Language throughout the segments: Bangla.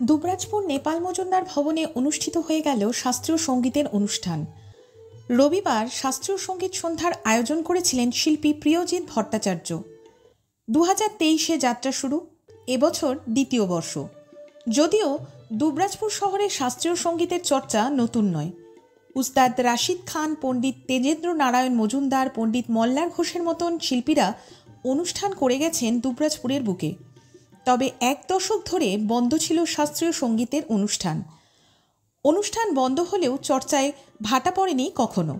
দুবরাজপুর নেপাল মজুমদার ভবনে অনুষ্ঠিত হয়ে গেল শাস্ত্রীয় সঙ্গীতের অনুষ্ঠান। রবিবার শাস্ত্রীয় সঙ্গীত সন্ধ্যার আয়োজন করেছিলেন শিল্পী প্রিয়জিৎ ভট্টাচার্য। 2023-এ যাত্রা শুরু, এবছর দ্বিতীয় বর্ষ। যদিও দুবরাজপুর শহরে শাস্ত্রীয় সঙ্গীতের চর্চা নতুন নয়। উস্তাদ রাশিদ খান, পণ্ডিত তেজেন্দ্র নারায়ণ মজুমদার, পণ্ডিত মল্লার ঘোষের মতন শিল্পীরা অনুষ্ঠান করে গেছেন দুবরাজপুরের বুকে। তবে এক দশক ধরে বন্ধ ছিল শাস্ত্রীয় সঙ্গীতের অনুষ্ঠান বন্ধ হলেও চর্চায় ভাটা পড়েনি কখনো।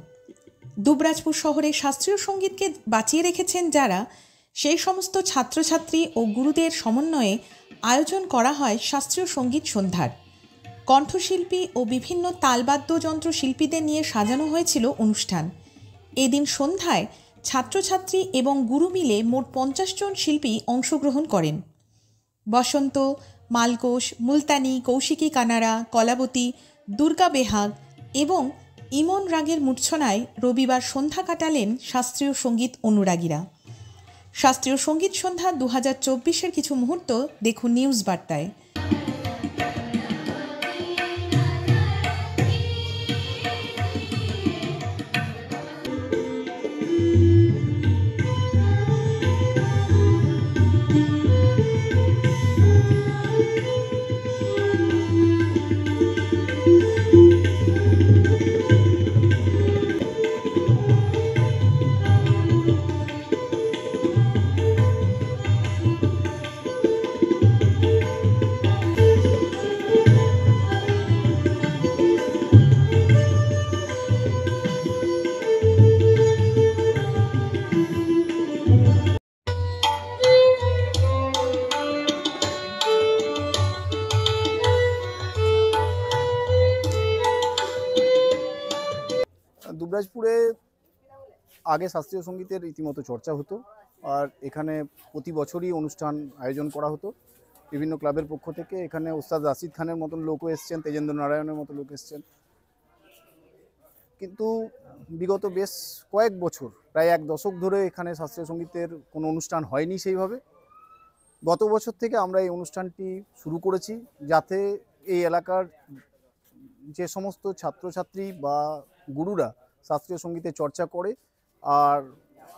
দুবরাজপুর শহরে শাস্ত্রীয় সঙ্গীতকে বাঁচিয়ে রেখেছেন যারা, সেই সমস্ত ছাত্রছাত্রী ও গুরুদের সমন্বয়ে আয়োজন করা হয় শাস্ত্রীয় সঙ্গীত সন্ধ্যার। কণ্ঠশিল্পী ও বিভিন্ন তালবাদ্যযন্ত্র শিল্পীদের নিয়ে সাজানো হয়েছিল অনুষ্ঠান। এদিন সন্ধ্যায় ছাত্রছাত্রী এবং গুরু মিলে মোট 50 জন শিল্পী অংশগ্রহণ করেন। বসন্ত, মালকোষ, মুলতানি, কৌশিকী কানাড়া, কলাবতী, দুর্গা বেহাগ এবং ইমন রাগের মূর্ছনায় রবিবার সন্ধ্যা কাটালেন শাস্ত্রীয় সঙ্গীত অনুরাগীরা। শাস্ত্রীয় সঙ্গীত সন্ধ্যা 2024-এর কিছু মুহূর্ত দেখুন নিউজ বার্তায়। দুবরাজপুরে আগে শাস্ত্রীয় সঙ্গীতের রীতিমতো চর্চা হতো, আর এখানে প্রতি বছরই অনুষ্ঠান আয়োজন করা হতো বিভিন্ন ক্লাবের পক্ষ থেকে। এখানে উস্তাদ রাশিদ খানের মতন লোকও এসছেন, তেজেন্দ্র নারায়ণের মতো লোক এসছেন। কিন্তু বিগত বেশ কয়েক বছর, প্রায় এক দশক ধরে এখানে শাস্ত্রীয় সঙ্গীতের কোনো অনুষ্ঠান হয়নি সেইভাবে। গত বছর থেকে আমরা এই অনুষ্ঠানটি শুরু করেছি, যাতে এই এলাকার যে সমস্ত ছাত্রছাত্রী বা গুরুরা শাস্ত্রীয় সঙ্গীতের চর্চা করে আর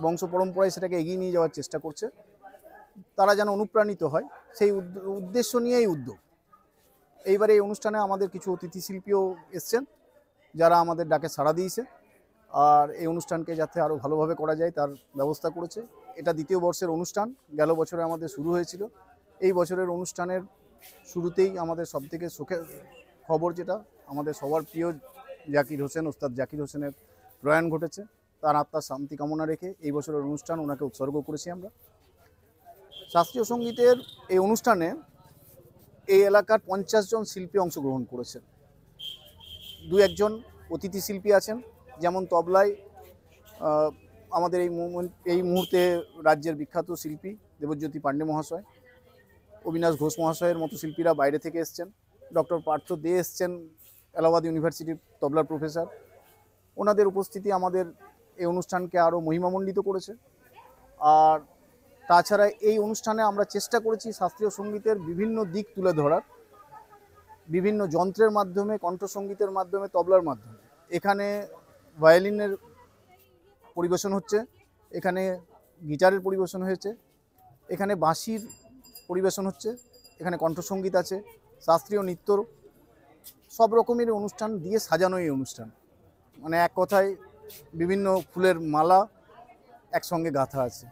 বংশ পরম্পরায় সেটাকে এগিয়ে নিয়ে যাওয়ার চেষ্টা করছে, তারা যেন অনুপ্রাণিত হয়, সেই উদ্দেশ্য নিয়েই উদ্যোগ। এইবারে এই অনুষ্ঠানে আমাদের কিছু অতিথি শিল্পীও এসছেন, যারা আমাদের ডাকে সাড়া দিয়েছে আর এই অনুষ্ঠানকে যাতে আরও ভালোভাবে করা যায় তার ব্যবস্থা করেছে। এটা দ্বিতীয় বর্ষের অনুষ্ঠান, গেল বছরে আমাদের শুরু হয়েছিল। এই বছরের অনুষ্ঠানের শুরুতেই আমাদের সবথেকে সুখের খবর, যেটা আমাদের সবার প্রিয় জাকির হোসেন, ওস্তাদ জাকির হোসেনের প্রয়াণ ঘটেছে। তার আত্মার শান্তি কামনা রেখে এই বছরের অনুষ্ঠান ওনাকে উৎসর্গ করেছি আমরা। শাস্ত্রীয় সঙ্গীতের এই অনুষ্ঠানে এই এলাকার 50 জন শিল্পী অংশগ্রহণ করেছেন। দু একজন অতিথি শিল্পী আছেন, যেমন তবলায় আমাদের এই মুহূর্তে রাজ্যের বিখ্যাত শিল্পী দেবজ্যোতি পাণ্ডে মহাশয়, অবিনাশ ঘোষ মহাশয়ের মতো শিল্পীরা বাইরে থেকে এসছেন। ডক্টর পার্থ দে এসছেন, এলাহাবাদ ইউনিভার্সিটির তবলার প্রফেসর। ওনাদের উপস্থিতি আমাদের এই অনুষ্ঠানকে আরও মহিমামণ্ডিত করেছে। আর তাছাড়া এই অনুষ্ঠানে আমরা চেষ্টা করেছি শাস্ত্রীয় সঙ্গীতের বিভিন্ন দিক তুলে ধরার, বিভিন্ন যন্ত্রের মাধ্যমে, কণ্ঠসঙ্গীতের মাধ্যমে, তবলার মাধ্যমে। এখানে ভায়োলিনের পরিবেশন হচ্ছে, এখানে গিটারের পরিবেশন হয়েছে, এখানে বাঁশির পরিবেশন হচ্ছে, এখানে কণ্ঠসঙ্গীত আছে, শাস্ত্রীয় নৃত্যর, সব রকমের অনুষ্ঠান দিয়ে সাজানো এই অনুষ্ঠান। মানে এক কথায় বিভিন্ন ফুলের মালা একসঙ্গে গাঁথা আছে।